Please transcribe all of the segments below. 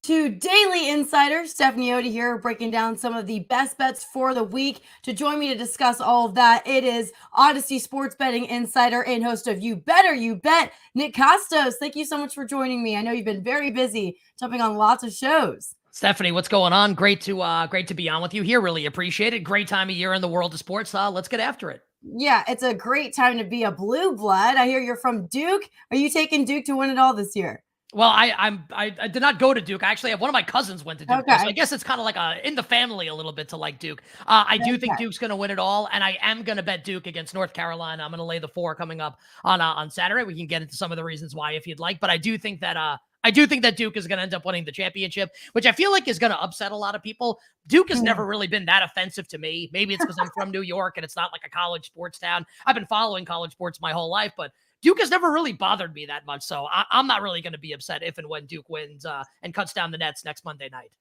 To Daily Insider, Stephanie Otey here, breaking down some of the best bets for the week. To join me to discuss all of that, it is Odyssey Sports Betting Insider and host of You Better You Bet, Nick Kostos. Thank you so much for joining me. I know you've been very busy jumping on lots of shows. Stephanie, what's going on? Great to be on with you here. Really appreciate it. Great time of year in the world of sports. Let's get after it. Yeah, it's a great time to be a blue blood. I hear you're from Duke. Are you taking Duke to win it all this year? Well, I did not go to Duke. I actually have one of my cousins went to Duke. Okay. So I guess it's kind of like in the family a little bit to like Duke. I do think Duke's going to win it all, and I am going to bet Duke against North Carolina. I'm going to lay the 4 coming up on Saturday. We can get into some of the reasons why if you'd like, but I do think that Duke is going to end up winning the championship, which I feel like is going to upset a lot of people. Duke has never really been that offensive to me. Maybe it's because I'm from New York and it's not like a college sports town. I've been following college sports my whole life, but Duke has never really bothered me that much. So I'm not really going to be upset if and when Duke wins and cuts down the nets next Monday night.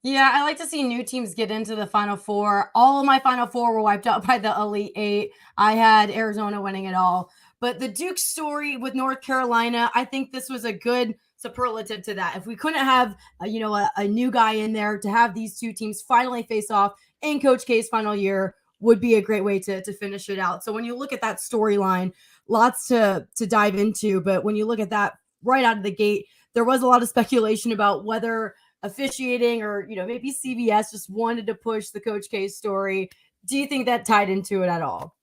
Yeah, I like to see new teams get into the Final Four. All of my Final Four were wiped out by the Elite Eight. I had Arizona winning it all. But the Duke story with North Carolina, I think this was a good superlative to that. If we couldn't have, a new guy in there, to have these two teams finally face off in Coach K's final year would be a great way to finish it out. So when you look at that storyline, lots to dive into. But when you look at that right out of the gate, there was a lot of speculation about whether officiating or, maybe CBS just wanted to push the Coach K story. Do you think that tied into it at all?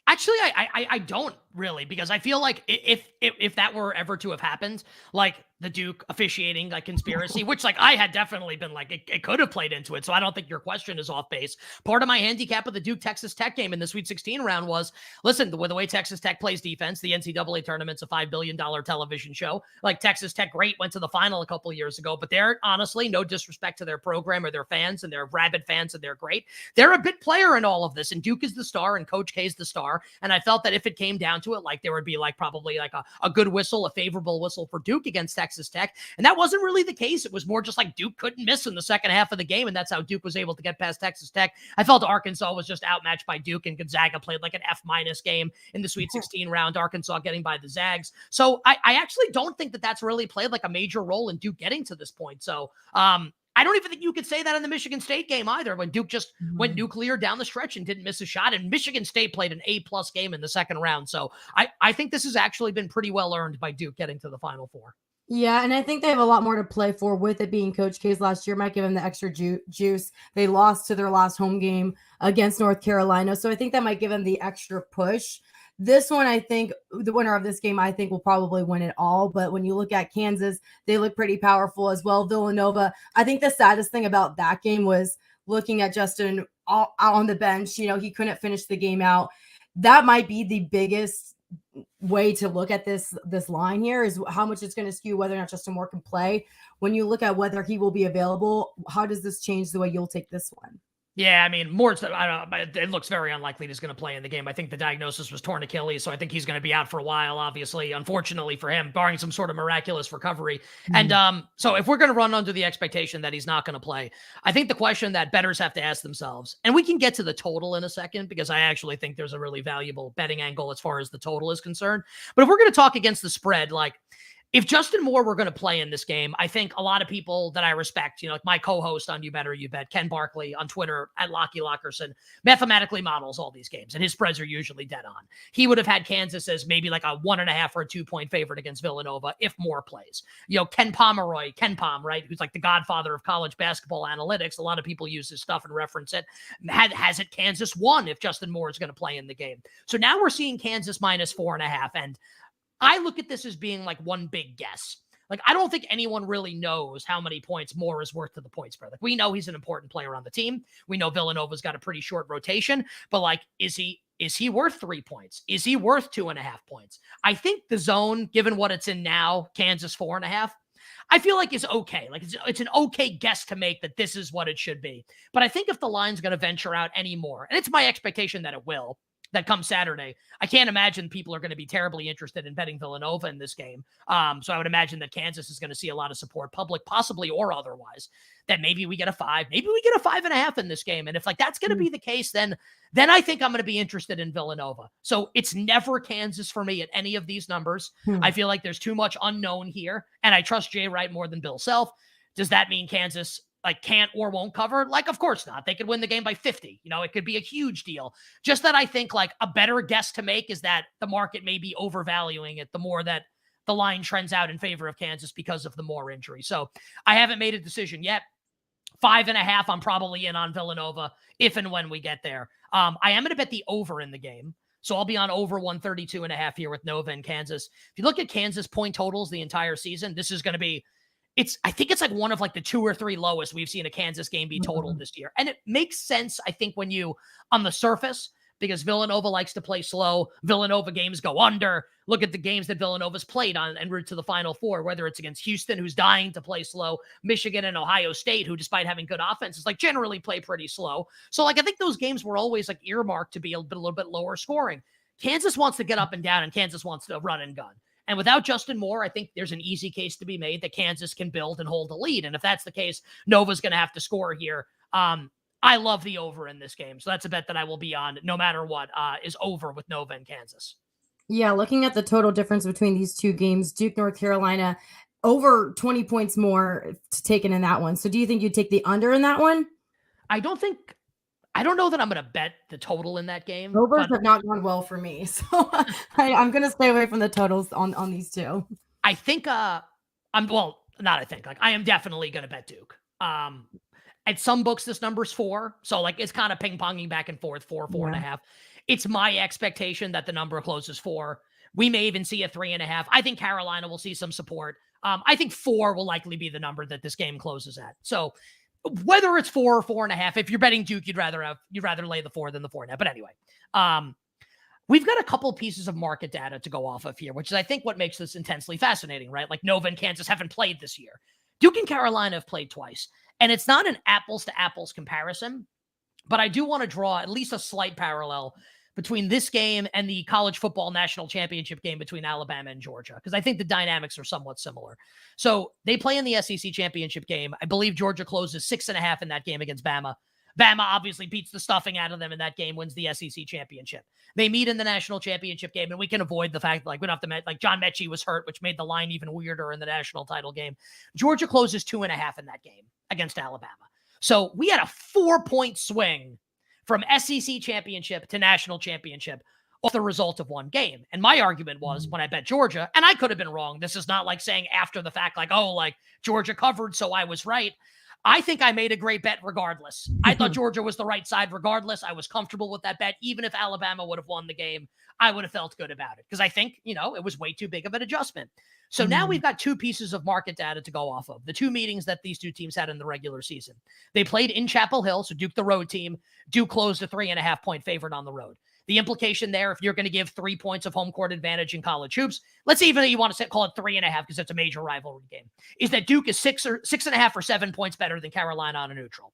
Actually, I don't really, because I feel like if that were ever to have happened, like the Duke officiating like conspiracy, which like I had definitely been like, it could have played into it. So I don't think your question is off base. Part of my handicap of the Duke Texas Tech game in the Sweet 16 round was, listen, the way Texas Tech plays defense, the NCAA tournament's a $5 billion television show. Like Texas Tech went to the final a couple of years ago, but they're honestly, no disrespect to their program or their fans, and they're rabid fans and they're great. They're a big player in all of this, and Duke is the star and Coach K is the star. And I felt that if it came down to it, like there would be like probably like a good whistle, a favorable whistle for Duke against Texas Tech. And that wasn't really the case. It was more just like Duke couldn't miss in the second half of the game. And that's how Duke was able to get past Texas Tech. I felt Arkansas was just outmatched by Duke, and Gonzaga played like an F- game in the Sweet 16 round, Arkansas getting by the Zags. So I actually don't think that that's really played like a major role in Duke getting to this point. So, I don't even think you could say that in the Michigan State game either, when Duke just went nuclear down the stretch and didn't miss a shot. And Michigan State played an A+ game in the second round. So I think this has actually been pretty well earned by Duke getting to the Final Four. Yeah, and I think they have a lot more to play for with it being Coach K's last year. Might give them the extra juice. They lost to their last home game against North Carolina. So I think that might give them the extra push. This one, I think the winner of this game, I think will probably win it all. But when you look at Kansas, they look pretty powerful as well. Villanova, I think the saddest thing about that game was looking at Justin out on the bench. He couldn't finish the game out. That might be the biggest way to look at this line here, is how much it's going to skew whether or not Justin Moore can play. When you look at whether he will be available, how does this change the way you'll take this one? Yeah, I mean, Moore, I don't know, it looks very unlikely he's going to play in the game. I think the diagnosis was torn Achilles, so I think he's going to be out for a while, obviously, unfortunately for him, barring some sort of miraculous recovery. And so if we're going to run under the expectation that he's not going to play, I think the question that bettors have to ask themselves, and we can get to the total in a second, because I actually think there's a really valuable betting angle as far as the total is concerned. But if we're going to talk against the spread, like, if Justin Moore were going to play in this game, I think a lot of people that I respect, like my co-host on You Better You Bet, Ken Barkley on Twitter at Lockie Lockerson, mathematically models all these games, and his spreads are usually dead on. He would have had Kansas as maybe like a 1.5 or a 2-point favorite against Villanova if Moore plays. Ken Pom, right, who's like the godfather of college basketball analytics. A lot of people use his stuff and reference it. Has it Kansas won if Justin Moore is going to play in the game? So now we're seeing Kansas -4.5, and I look at this as being like one big guess. Like, I don't think anyone really knows how many points Moore is worth to the point spread. Like, we know he's an important player on the team. We know Villanova's got a pretty short rotation, but like, is he worth 3 points? Is he worth 2.5 points? I think the zone, given what it's in now, Kansas 4.5, I feel like is okay. Like, it's an okay guess to make that this is what it should be. But I think if the line's going to venture out anymore, and it's my expectation that it will, that comes Saturday, I can't imagine people are going to be terribly interested in betting Villanova in this game. So I would imagine that Kansas is going to see a lot of support, public, possibly or otherwise, that maybe we get a 5, maybe we get a 5.5 in this game. And if like that's going to be the case, then I think I'm going to be interested in Villanova. So it's never Kansas for me at any of these numbers. I feel like there's too much unknown here, and I trust Jay Wright more than Bill Self. Does that mean Kansas like can't or won't cover? Like, of course not. They could win the game by 50. It could be a huge deal. Just that I think like a better guess to make is that the market may be overvaluing it the more that the line trends out in favor of Kansas because of the Moore injury. So I haven't made a decision yet. 5.5, I'm probably in on Villanova if and when we get there. I am going to bet the over in the game. So I'll be on over 132.5 here with Nova and Kansas. If you look at Kansas point totals the entire season, this is going to be, I think it's like one of like the 2 or 3 lowest we've seen a Kansas game be totaled this year. And it makes sense, I think, when you, on the surface, because Villanova likes to play slow. Villanova games go under. Look at the games that Villanova's played on en route to the Final Four, whether it's against Houston, who's dying to play slow, Michigan and Ohio State, who despite having good offenses, like generally play pretty slow. So like I think those games were always like earmarked to be a little bit lower scoring. Kansas wants to get up and down, and Kansas wants to run and gun. And without Justin Moore, I think there's an easy case to be made that Kansas can build and hold a lead. And if that's the case, Nova's going to have to score here. I love the over in this game. So that's a bet that I will be on no matter what, is over with Nova and Kansas. Yeah, looking at the total difference between these two games, Duke, North Carolina, over 20 points more taken in that one. So do you think you'd take the under in that one? I don't know that I'm going to bet the total in that game. Overs have not gone well for me. So I'm going to stay away from the totals on these two. I think, I am definitely going to bet Duke. At some books, this number's 4. So like it's kind of ping-ponging back and forth, 4.5. It's my expectation that the number closes 4. We may even see a 3.5. I think Carolina will see some support. I think 4 will likely be the number that this game closes at. So whether it's 4 or 4.5, if you're betting Duke, you'd rather lay the 4 than the 4.5. But anyway, we've got a couple pieces of market data to go off of here, which is I think what makes this intensely fascinating, right? Like Nova and Kansas haven't played this year. Duke and Carolina have played twice. And it's not an apples to apples comparison, but I do want to draw at least a slight parallel between this game and the college football national championship game between Alabama and Georgia, because I think the dynamics are somewhat similar. So they play in the SEC championship game. I believe Georgia closes 6.5 in that game against Bama. Bama obviously beats the stuffing out of them in that game, wins the SEC championship. They meet in the national championship game, and we can avoid the fact like we don't have to like John Mechie was hurt, which made the line even weirder in the national title game. Georgia closes 2.5 in that game against Alabama. So we had a 4-point swing from SEC championship to national championship off the result of one game. And my argument was when I bet Georgia, and I could have been wrong. This is not like saying after the fact, like, oh, like Georgia covered, so I was right. I think I made a great bet regardless. I thought Georgia was the right side regardless. I was comfortable with that bet. Even if Alabama would have won the game, I would have felt good about it because I think, it was way too big of an adjustment. So now we've got 2 pieces of market data to go off of. The 2 meetings that these 2 teams had in the regular season. They played in Chapel Hill, so Duke the road team. Duke closed a 3.5-point favorite on the road. The implication there, if you're going to give 3 points of home court advantage in college hoops, let's say even you want to call it 3.5 because it's a major rivalry game, is that Duke is 6.5 or 7 points better than Carolina on a neutral.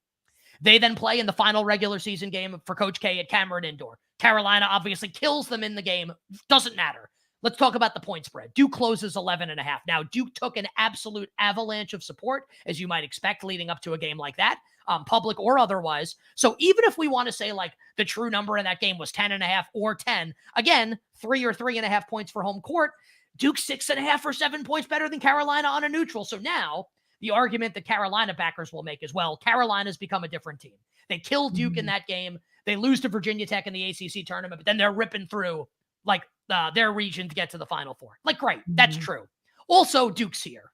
They then play in the final regular season game for Coach K at Cameron Indoor. Carolina obviously kills them in the game. Doesn't matter. Let's talk about the point spread. Duke closes 11.5. Now, Duke took an absolute avalanche of support, as you might expect, leading up to a game like that, public or otherwise. So even if we want to say like the true number in that game was 10.5 or 10, again, 3 or 3.5 points for home court, Duke 6.5 or 7 points better than Carolina on a neutral. So now the argument that Carolina backers will make as well, Carolina's become a different team. They killed Duke in that game. They lose to Virginia Tech in the ACC tournament, but then they're ripping through like their region to get to the Final Four. Like, great. That's true. Also, Duke's here.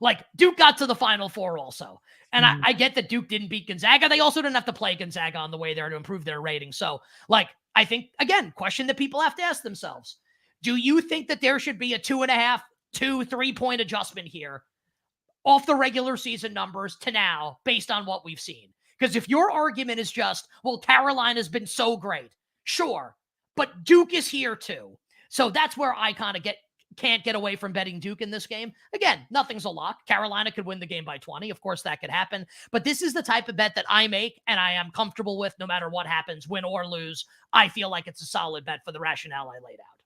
Like, Duke got to the Final Four also. And I get that Duke didn't beat Gonzaga. They also didn't have to play Gonzaga on the way there to improve their rating. So, like, I think, again, question that people have to ask themselves. Do you think that there should be a 2.5, 3-point adjustment here off the regular season numbers to now based on what we've seen? Because if your argument is just, well, Carolina's been so great, sure. But Duke is here too. So that's where I kind of can't get away from betting Duke in this game. Again, nothing's a lock. Carolina could win the game by 20. Of course, that could happen. But this is the type of bet that I make and I am comfortable with no matter what happens, win or lose. I feel like it's a solid bet for the rationale I laid out.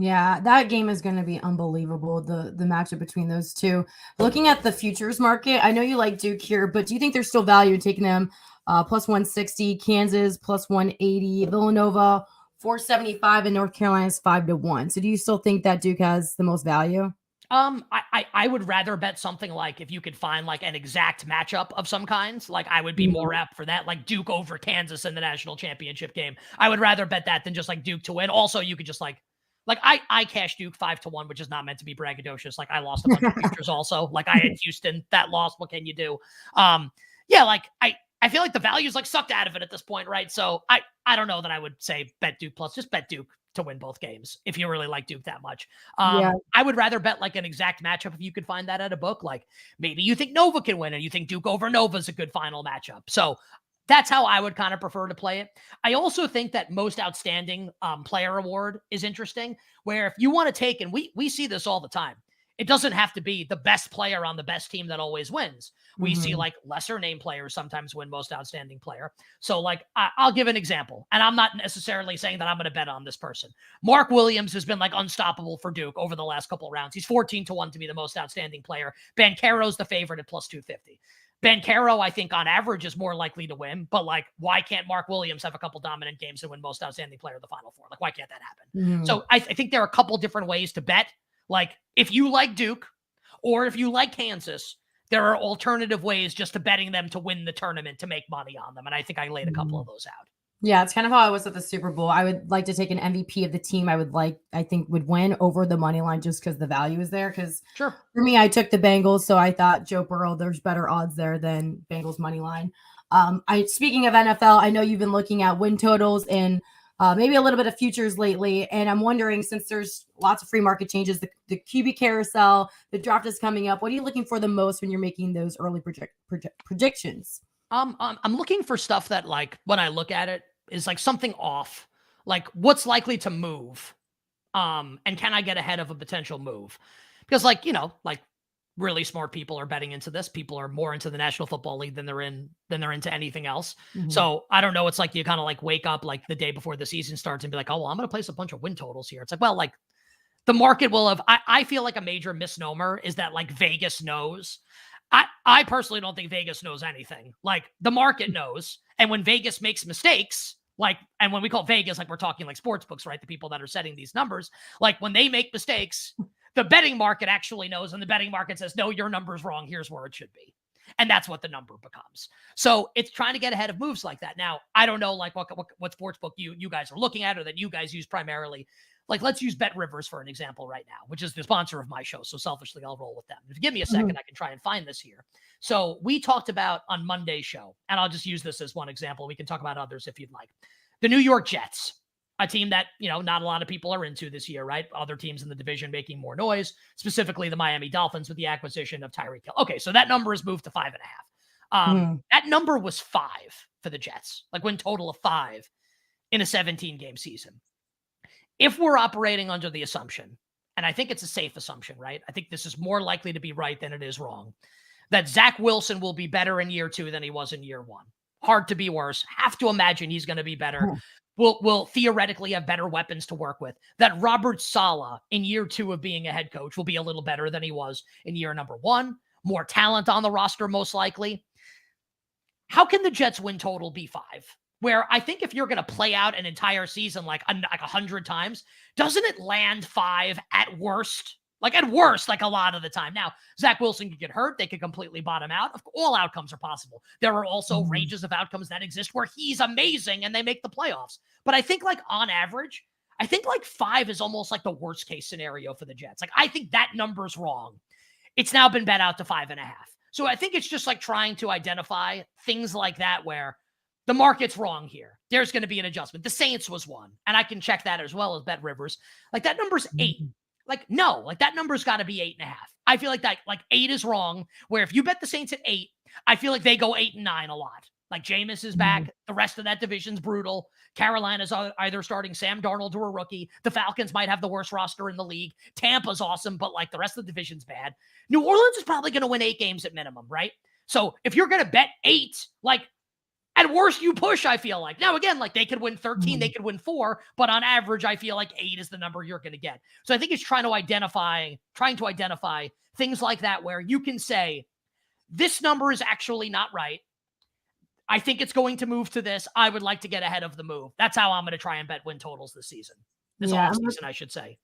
Yeah, that game is going to be unbelievable, the matchup between those two. Looking at the futures market, I know you like Duke here, but do you think there's still value in taking them plus 160, Kansas plus 180, Villanova 475, and North Carolina's 5-1. So do you still think that Duke has the most value? I would rather bet something like if you could find like an exact matchup of some kinds, like I would be more apt for that, like Duke over Kansas in the national championship game. I would rather bet that than just like Duke to win. Also, you could just like I cashed Duke 5-1, which is not meant to be braggadocious. Like I lost a bunch of futures also. Like I had Houston, that lost. What can you do? Yeah, like I feel like the value's like sucked out of it at this point, right? So I don't know that I would say bet Duke plus, just bet Duke to win both games if you really like Duke that much. Yeah. I would rather bet like an exact matchup if you could find that at a book. Like maybe you think Nova can win and you think Duke over Nova is a good final matchup. So that's how I would kind of prefer to play it. I also think that most outstanding player award is interesting, where if you want to take, and we see this all the time, it doesn't have to be the best player on the best team that always wins. We see like lesser name players sometimes win most outstanding player. So like I'll give an example, and I'm not necessarily saying that I'm going to bet on this person. Mark Williams has been like unstoppable for Duke over the last couple of rounds. He's 14-1 to be the most outstanding player. Banchero's the favorite at plus 250. Banchero, I think on average is more likely to win, but like, why can't Mark Williams have a couple dominant games and win most outstanding player of the Final Four? Like, why can't that happen? So I think there are a couple different ways to bet. Like if you like Duke or if you like Kansas, there are alternative ways just to betting them to win the tournament to make money on them. And I think I laid a couple of those out. Yeah, it's kind of how I was at the Super Bowl. I would like to take an MVP of the team I think would win over the money line just because the value is there. Because sure, for me, I took the Bengals, so I thought Joe Burrow, there's better odds there than Bengals money line. Speaking of NFL, I know you've been looking at win totals and maybe a little bit of futures lately. And I'm wondering, since there's lots of free market changes, the QB carousel, the draft is coming up. What are you looking for the most when you're making those early predictions? I'm looking for stuff that, like, when I look at it, is like something off. Like, what's likely to move? And can I get ahead of a potential move? Because, like, like really smart people are betting into this. People are more into the National Football League than they're into anything else. So I don't know. It's like you kind of like wake up like the day before the season starts and be like, oh, well, I'm going to place a bunch of win totals here. It's like, well, like the market will have. I feel like a major misnomer is that like Vegas knows. I personally don't think Vegas knows anything. Like the market knows. And when Vegas makes mistakes, like, and when we call Vegas, like we're talking like sports books, right? The people that are setting these numbers, like when they make mistakes, the betting market actually knows. And the betting market says, no, your number's wrong. Here's where it should be. And that's what the number becomes. So it's trying to get ahead of moves like that. Now, I don't know like what sports book you guys are looking at or that you guys use primarily. Like, let's use Bet Rivers for an example right now, which is the sponsor of my show. So selfishly, I'll roll with them. If you give me a second, I can try and find this here. So we talked about on Monday's show, and I'll just use this as one example. We can talk about others if you'd like. The New York Jets, a team that, not a lot of people are into this year, right? Other teams in the division making more noise, specifically the Miami Dolphins with the acquisition of Tyreek Hill. Okay, so that number has moved to 5.5. That number was 5 for the Jets, like win total of 5 in a 17-game season. If we're operating under the assumption, and I think it's a safe assumption, right? I think this is more likely to be right than it is wrong, that Zach Wilson will be better in year 2 than he was in year 1. Hard to be worse. Have to imagine he's going to be better. Will theoretically have better weapons to work with. That Robert Saleh in year 2 of being a head coach will be a little better than he was in year number 1. More talent on the roster, most likely. How can the Jets win total be 5? Where I think if you're going to play out an entire season like 100 times, doesn't it land 5 at worst? Like at worst, like a lot of the time. Now, Zach Wilson could get hurt. They could completely bottom out. All outcomes are possible. There are also ranges of outcomes that exist where he's amazing and they make the playoffs. But I think like on average, I think like 5 is almost like the worst case scenario for the Jets. Like I think that number's wrong. It's now been bet out to 5.5. So I think it's just like trying to identify things like that where the market's wrong here. There's going to be an adjustment. The Saints was 1, and I can check that as well as Bet Rivers. Like that number's 8. Like, no, like that number's got to be 8.5. I feel like that, like 8 is wrong, where if you bet the Saints at 8, I feel like they go 8 and 9 a lot. Like Jameis is back. The rest of that division's brutal. Carolina's either starting Sam Darnold or a rookie. The Falcons might have the worst roster in the league. Tampa's awesome, but like the rest of the division's bad. New Orleans is probably going to win 8 games at minimum, right? So if you're going to bet 8, like, at worst, you push, I feel like. Now, again, like they could win 13, they could win 4, but on average, I feel like 8 is the number you're going to get. So I think it's trying to identify things like that where you can say, this number is actually not right. I think it's going to move to this. I would like to get ahead of the move. That's how I'm going to try and bet win totals this season. This off season, I should say.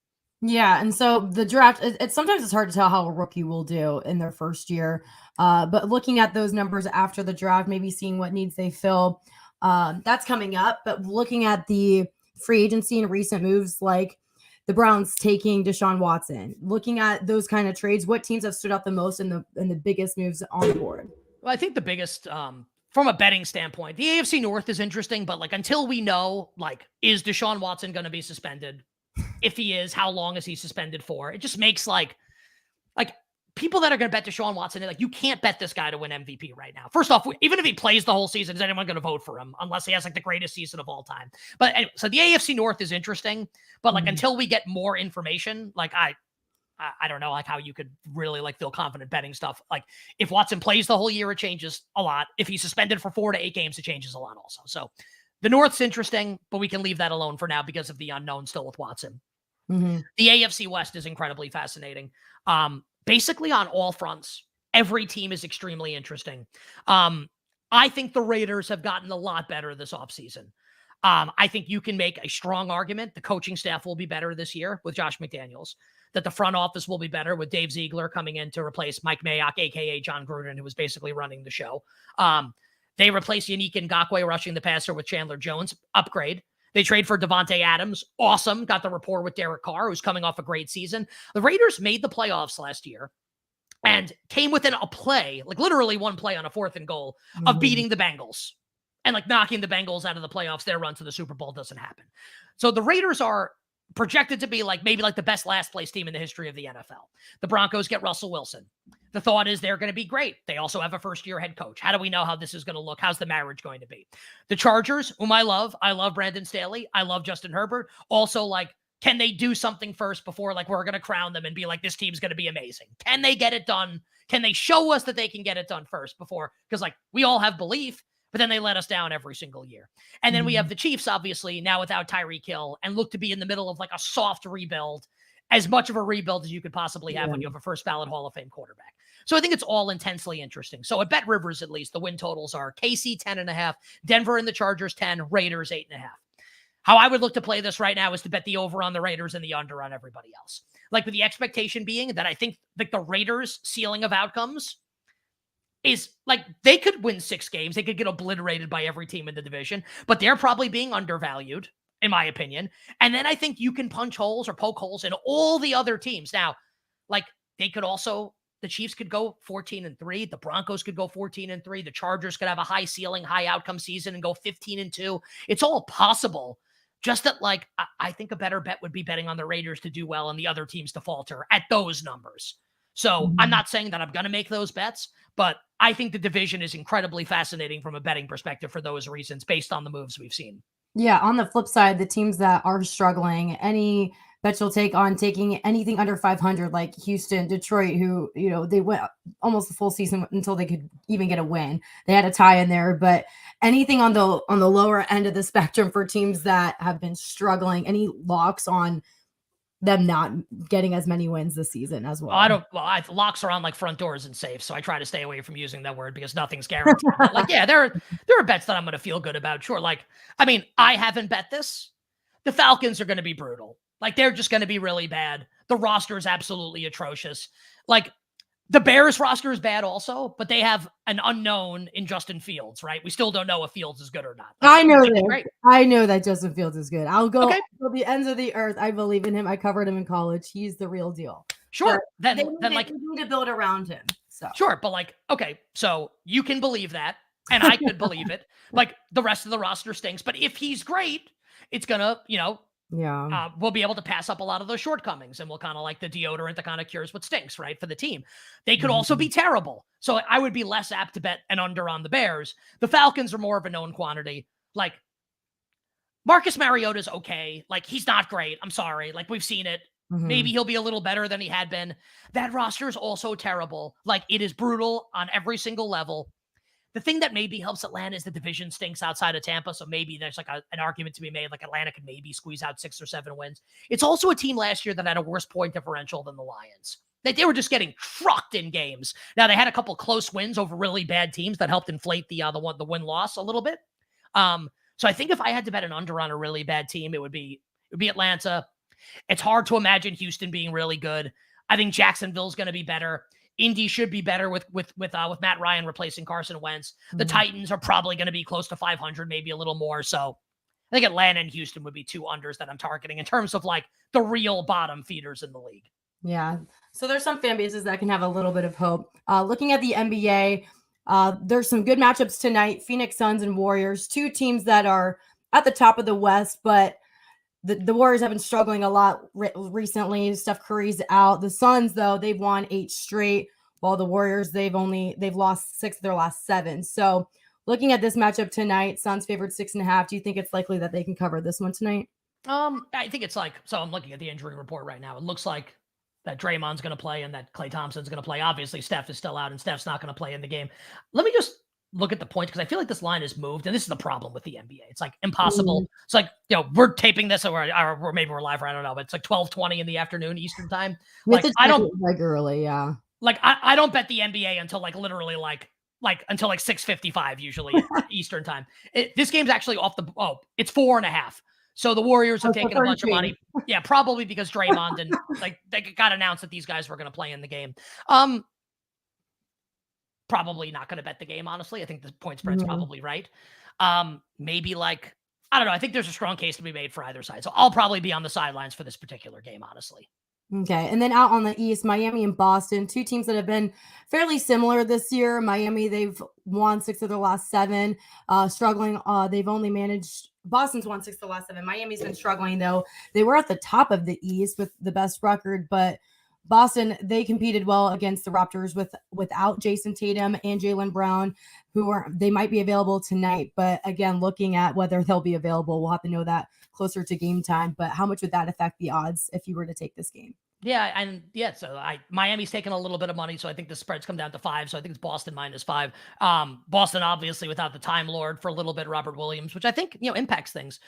Yeah, and so the draft, sometimes it's hard to tell how a rookie will do in their first year. But looking at those numbers after the draft, maybe seeing what needs they fill, that's coming up. But looking at the free agency and recent moves, like the Browns taking Deshaun Watson, looking at those kind of trades, what teams have stood out the most in the biggest moves on the board? Well, I think the biggest, from a betting standpoint, the AFC North is interesting, but like until we know, like, is Deshaun Watson going to be suspended? If he is, how long is he suspended for? It just makes like people that are going to bet Deshaun Watson, like, you can't bet this guy to win MVP right now. First off, even if he plays the whole season, is anyone going to vote for him unless he has like the greatest season of all time? But anyway, so the AFC North is interesting, but like until we get more information, like I don't know, like how you could really like feel confident betting stuff. Like if Watson plays the whole year, it changes a lot. If he's suspended for 4 to 8 games, it changes a lot also. So the North's interesting, but we can leave that alone for now because of the unknown still with Watson. The AFC West is incredibly fascinating. Basically on all fronts, every team is extremely interesting. I think the Raiders have gotten a lot better this offseason. I think you can make a strong argument the coaching staff will be better this year with Josh McDaniels, that the front office will be better with Dave Ziegler coming in to replace Mike Mayock, a.k.a. John Gruden, who was basically running the show. They replace Yannick Ngakoue rushing the passer with Chandler Jones, upgrade. They trade for Devontae Adams. Awesome. Got the rapport with Derek Carr, who's coming off a great season. The Raiders made the playoffs last year and came within a play, like literally one play on a 4th and goal, of beating the Bengals and like knocking the Bengals out of the playoffs. Their run to the Super Bowl doesn't happen. So the Raiders are projected to be like maybe like the best last place team in the history of the NFL. The Broncos get Russell Wilson. The thought is they're going to be great. They also have a first-year head coach. How do we know how this is going to look? How's the marriage going to be? The Chargers, whom I love Brandon Staley. I love Justin Herbert. Also, like, can they do something first before, like, we're going to crown them and be like, this team's going to be amazing? Can they get it done? Can they show us that they can get it done first before? Because, like, we all have belief, but then they let us down every single year. And then we have the Chiefs, obviously, now without Tyreek Hill, and look to be in the middle of, like, a soft rebuild, as much of a rebuild as you could possibly have when you have a first ballot Hall of Fame quarterback. So I think it's all intensely interesting. So at Bet Rivers, at least, the win totals are KC 10.5, Denver and the Chargers 10, Raiders 8.5. How I would look to play this right now is to bet the over on the Raiders and the under on everybody else. Like with the expectation being that I think like the Raiders' ceiling of outcomes is like they could win 6 games. They could get obliterated by every team in the division, but they're probably being undervalued, in my opinion. And then I think you can punch holes or poke holes in all the other teams. Now, like they could also, the Chiefs could go 14-3. The Broncos could go 14-3. The Chargers could have a high ceiling, high outcome season and go 15-2. It's all possible. Just that, like, I think a better bet would be betting on the Raiders to do well and the other teams to falter at those numbers. So I'm not saying that I'm going to make those bets, but I think the division is incredibly fascinating from a betting perspective for those reasons based on the moves we've seen. Yeah, on the flip side, the teams that are struggling, any bet you'll take on taking anything under 500, like Houston, Detroit, who, you know, they went almost the full season until they could even get a win. They had a tie in there, but anything on the lower end of the spectrum for teams that have been struggling, any locks on them not getting as many wins this season as well? Locks are on like front doors and safes, so I try to stay away from using that word because nothing's guaranteed. But like, yeah, there are bets that I'm going to feel good about. Sure. Like, I mean, I haven't bet this. The Falcons are going to be brutal. Like, they're just going to be really bad. The roster is absolutely atrocious. Like, the Bears roster is bad also, but they have an unknown in Justin Fields, right? We still don't know if Fields is good or not. I know that. I know that Justin Fields is good. I'll go to the ends of the earth. I believe in him. I covered him in college. He's the real deal. Sure. Then like we need to build around him. So sure, but like, okay, so you can believe that, and I could believe it. Like the rest of the roster stinks, but if he's great, it's gonna, you know, we'll be able to pass up a lot of those shortcomings, and we'll kind of like the deodorant that kind of cures what stinks, right? For the team. They could also be terrible. So I would be less apt to bet an under on the Bears. The Falcons are more of a known quantity. Like Marcus Mariota's okay. Like he's not great. I'm sorry. Like we've seen it. Maybe he'll be a little better than he had been. That roster is also terrible. Like it is brutal on every single level. The thing that maybe helps Atlanta is the division stinks outside of Tampa. So maybe there's like an argument to be made. Like Atlanta could maybe squeeze out 6 or 7 wins. It's also a team last year that had a worse point differential than the Lions. They were just getting trucked in games. Now they had a couple close wins over really bad teams that helped inflate the win-loss a little bit. So I think if I had to bet an under on a really bad team, it would be Atlanta. It's hard to imagine Houston being really good. I think Jacksonville's going to be better. Indy should be better with Matt Ryan replacing Carson Wentz. The Titans are probably going to be close to 500, maybe a little more. So I think Atlanta and Houston would be two unders that I'm targeting in terms of like the real bottom feeders in the league. Yeah. So there's some fan bases that can have a little bit of hope. Looking at the NBA, there's some good matchups tonight. Phoenix Suns and Warriors, two teams that are at the top of the West, but the Warriors have been struggling a lot recently. Steph Curry's out. The Suns, though, they've won 8 straight, while the Warriors, they've lost 6 of their last 7. So looking at this matchup tonight, Suns favored 6.5. Do you think it's likely that they can cover this one tonight? I think it's like, so I'm looking at the injury report right now. It looks like that Draymond's going to play and that Klay Thompson's going to play. Obviously, Steph is still out and Steph's not going to play in the game. Let me just look at the points because I feel like this line has moved, and this is the problem with the NBA. It's like impossible. It's like, we're taping this or maybe we're live, or I don't know, but it's like 12:20 in the afternoon Eastern time. Like I don't regularly, yeah. Like I don't bet the NBA until like literally like until like 6:55 usually Eastern time. This game's actually it's 4.5. So the Warriors have taken a bunch of money. Yeah, probably because Draymond and like they got announced that these guys were going to play in the game. Probably not going to bet the game, honestly. I think the point spread's probably right. Maybe like, I don't know. I think there's a strong case to be made for either side. So I'll probably be on the sidelines for this particular game, honestly. Okay. And then out on the East, Miami and Boston, two teams that have been fairly similar this year. Miami, they've won 6 of their last 7, struggling. Boston's won 6 of the last 7. Miami's been struggling, though. They were at the top of the East with the best record, but Boston, they competed well against the Raptors without Jason Tatum and Jaylen Brown, they might be available tonight. But again, looking at whether they'll be available, we'll have to know that closer to game time. But how much would that affect the odds if you were to take this game? Yeah, so Miami's taking a little bit of money, so I think the spread's come down to 5. So I think it's Boston -5. Boston obviously without the Time Lord for a little bit, Robert Williams, which I think impacts things.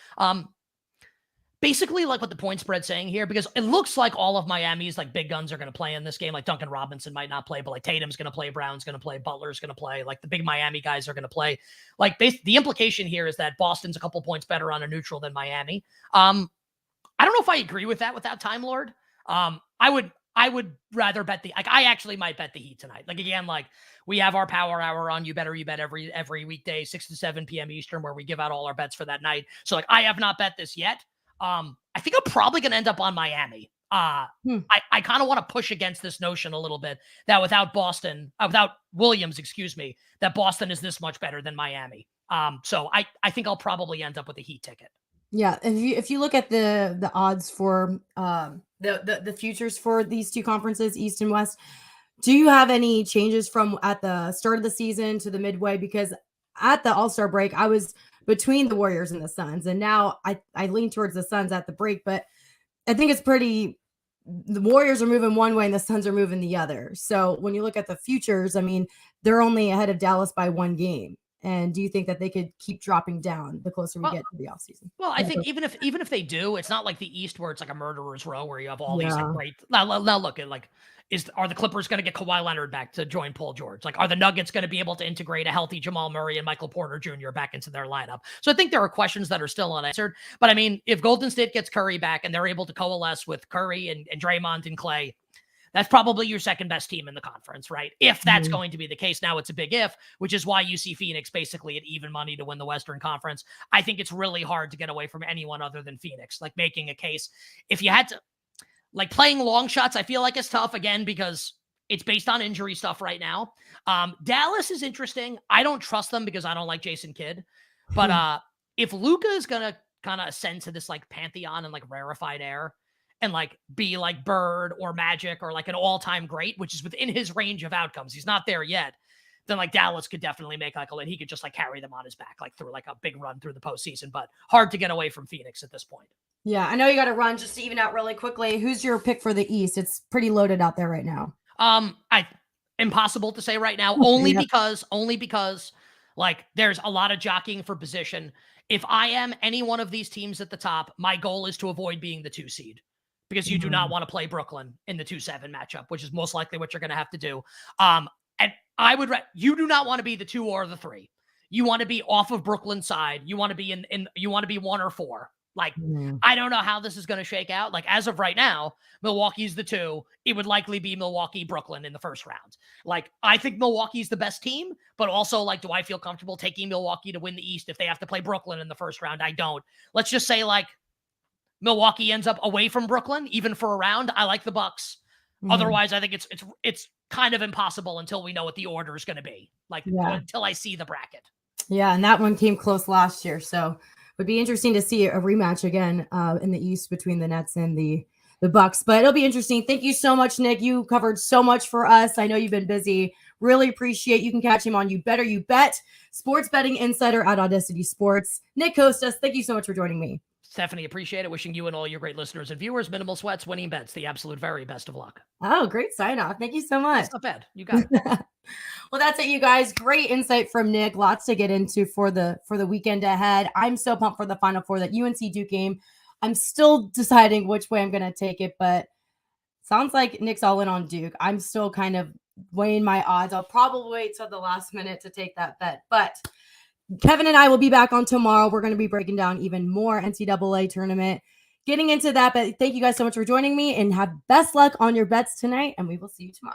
Basically like what the point spread's saying here, because it looks like all of Miami's like big guns are going to play in this game. Like Duncan Robinson might not play, but like Tatum's going to play, Brown's going to play, Butler's going to play. Like the big Miami guys are going to play. Like the implication here is that Boston's a couple points better on a neutral than Miami. I don't know if I agree with that without Time Lord. I would rather bet I actually might bet the Heat tonight. Like again, like we have our power hour on You Bet every weekday, 6 to 7 p.m. Eastern, where we give out all our bets for that night. So like I have not bet this yet. I think I'm probably going to end up on Miami. I kind of want to push against this notion a little bit that without Williams, that Boston is this much better than Miami. So I think I'll probably end up with a Heat ticket. Yeah, if you look at the odds for the futures for these two conferences, East and West, do you have any changes from at the start of the season to the midway? Because at the All-Star break, I was between the Warriors and the Suns, and now I lean towards the Suns at the break, but I think it's the Warriors are moving one way and the Suns are moving the other. So when you look at the futures, I mean, they're only ahead of Dallas by 1 game. And do you think that they could keep dropping down the closer we get to the offseason? Well, I think even if they do, it's not like the East where it's like a murderer's row where you have all these like great. Now look at like, are the Clippers going to get Kawhi Leonard back to join Paul George? Like, are the Nuggets going to be able to integrate a healthy Jamal Murray and Michael Porter Jr. back into their lineup? So I think there are questions that are still unanswered. But I mean, if Golden State gets Curry back and they're able to coalesce with Curry and Draymond and Klay, that's probably your second best team in the conference, right? If that's going to be the case. Now it's a big if, which is why you see Phoenix basically at even money to win the Western Conference. I think it's really hard to get away from anyone other than Phoenix, like making a case. If you had to, like playing long shots, I feel like it's tough again because it's based on injury stuff right now. Dallas is interesting. I don't trust them because I don't like Jason Kidd. But if Luka is going to kind of ascend to this like pantheon and like rarefied air, and like be like Bird or Magic or like an all-time great, which is within his range of outcomes, he's not there yet, then like Dallas could definitely make like he could just like carry them on his back, like through like a big run through the postseason, but hard to get away from Phoenix at this point. Yeah, I know you got to run just to even out really quickly. Who's your pick for the East? It's pretty loaded out there right now. Impossible to say right now, only because like there's a lot of jockeying for position. If I am any one of these teams at the top, my goal is to avoid being the 2 seed. Because you do not want to play Brooklyn in the 2-7 matchup, which is most likely what you're going to have to do. And you do not want to be the 2 or the 3. You want to be off of Brooklyn's side. You want to be you want to be 1 or 4. Like, I don't know how this is going to shake out. Like, as of right now, Milwaukee's the 2. It would likely be Milwaukee, Brooklyn in the first round. Like, I think Milwaukee's the best team, but also, like, do I feel comfortable taking Milwaukee to win the East if they have to play Brooklyn in the first round? I don't. Let's just say, like, Milwaukee ends up away from Brooklyn, even for a round. I like the Bucks. Otherwise, I think it's kind of impossible until we know what the order is going to be. Like, until I see the bracket. Yeah, and that one came close last year, so would be interesting to see a rematch again in the East between the Nets and the Bucks. But it'll be interesting. Thank you so much, Nick. You covered so much for us. I know you've been busy. Really appreciate. You can catch him on You Better You Bet, sports betting insider at Audacity Sports. Nick Kostos, thank you so much for joining me. Stephanie, appreciate it. Wishing you and all your great listeners and viewers minimal sweats, winning bets, the absolute very best of luck. Oh, great sign off. Thank you so much. That's not bad. You got it. Well, that's it, you guys. Great insight from Nick. Lots to get into for the weekend ahead. I'm so pumped for the Final Four, that UNC Duke game. I'm still deciding which way I'm going to take it, but sounds like Nick's all in on Duke. I'm still kind of weighing my odds. I'll probably wait till the last minute to take that bet, but Kevin and I will be back on tomorrow. We're going to be breaking down even more NCAA tournament, getting into that. But thank you guys so much for joining me, and have best luck on your bets tonight, and we will see you tomorrow.